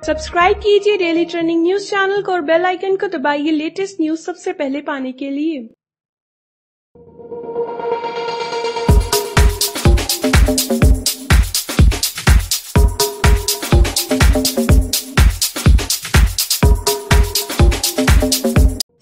Subscribe कीजिए daily trending news channel को और बेल आइकन को दबाइए लेटेस्ट न्यूज सबसे पहले पाने के लिए।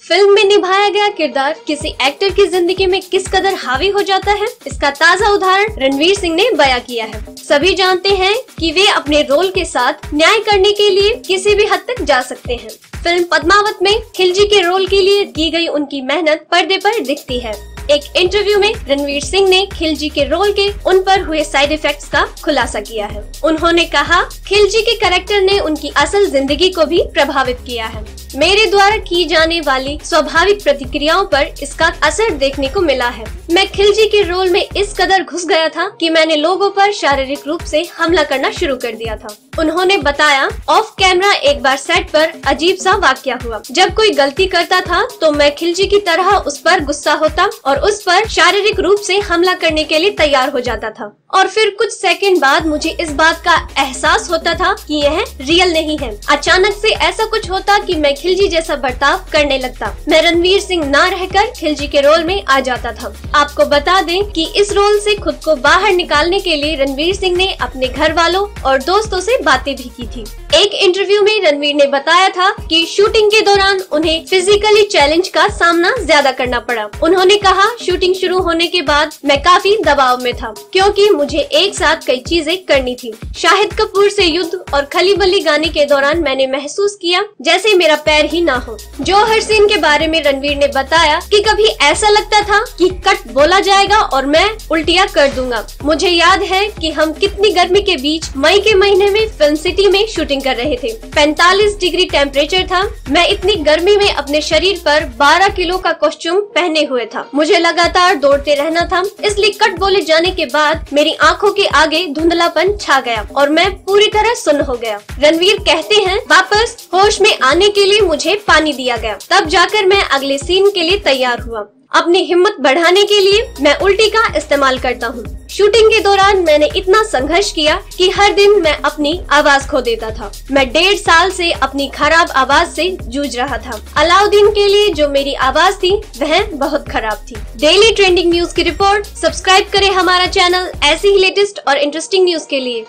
फिल्म में निभाया गया किरदार किसी एक्टर की जिंदगी में किस कदर हावी हो जाता है, इसका ताजा उदाहरण रणवीर सिंह ने बयां किया है। सभी जानते हैं कि वे अपने रोल के साथ न्याय करने के लिए किसी भी हद तक जा सकते हैं। फिल्म पद्मावत में खिलजी के रोल के लिए की गई उनकी मेहनत पर्दे पर दिखती है। एक इंटरव्यू में रणवीर सिंह ने खिलजी के रोल के उन पर हुए साइड इफेक्ट्स का खुलासा किया है। उन्होंने कहा, खिलजी के कैरेक्टर ने उनकी असल जिंदगी को भी प्रभावित किया है। मेरे द्वारा की जाने वाली स्वाभाविक प्रतिक्रियाओं पर इसका असर देखने को मिला है। मैं खिलजी के रोल में इस कदर घुस गया था कि मैंने लोगों पर शारीरिक रूप से हमला करना शुरू कर दिया था। उन्होंने बताया, ऑफ कैमरा एक बार सेट पर अजीब सा वाकया हुआ। जब कोई गलती करता था तो मैं खिलजी की तरह उस पर गुस्सा होता और उस पर शारीरिक रूप से हमला करने के लिए तैयार हो जाता था। और फिर कुछ सेकंड बाद मुझे इस बात का एहसास होता था कि यह रियल नहीं है। अचानक से ऐसा कुछ होता कि मैं खिलजी जैसा बर्ताव करने लगता। मैं रणवीर सिंह ना रहकर खिलजी के रोल में आ जाता था। आपको बता दें कि इस रोल से खुद को बाहर निकालने के लिए रणवीर सिंह ने अपने घर वालों और दोस्तों से बातें भी की थी। एक इंटरव्यू में रणवीर ने बताया था कि शूटिंग के दौरान उन्हें फिजिकली चैलेंज का सामना ज्यादा करना पड़ा। उन्होंने कहा, शूटिंग शुरू होने के बाद मैं काफी दबाव में था क्योंकि मुझे एक साथ कई चीजें करनी थी। शाहिद कपूर से युद्ध और खली बली गाने के दौरान मैंने महसूस किया जैसे मेरा पैर ही ना हो। जौहर सीन के बारे में रणवीर ने बताया कि कभी ऐसा लगता था कि कट बोला जाएगा और मैं उल्टियाँ कर दूंगा। मुझे याद है कि हम कितनी गर्मी के बीच मई के महीने में फिल्म सिटी में शूटिंग कर रहे थे। 45 डिग्री टेम्परेचर था। मैं इतनी गर्मी में अपने शरीर पर 12 किलो का कॉस्ट्यूम पहने हुए था। मुझे लगातार दौड़ते रहना था, इसलिए कट बोले जाने के बाद मेरी आंखों के आगे धुंधलापन छा गया और मैं पूरी तरह सुन्न हो गया। रणवीर कहते हैं, वापस होश में आने के लिए मुझे पानी दिया गया, तब जाकर मैं अगले सीन के लिए तैयार हुआ। अपनी हिम्मत बढ़ाने के लिए मैं उल्टी का इस्तेमाल करता हूँ। शूटिंग के दौरान मैंने इतना संघर्ष किया कि हर दिन मैं अपनी आवाज खो देता था। मैं 1.5 साल से अपनी खराब आवाज से जूझ रहा था। अलाउद्दीन के लिए जो मेरी आवाज थी वह बहुत खराब थी। डेली ट्रेंडिंग न्यूज की रिपोर्ट। सब्सक्राइब करें हमारा चैनल ऐसी ही लेटेस्ट और इंटरेस्टिंग न्यूज के लिए।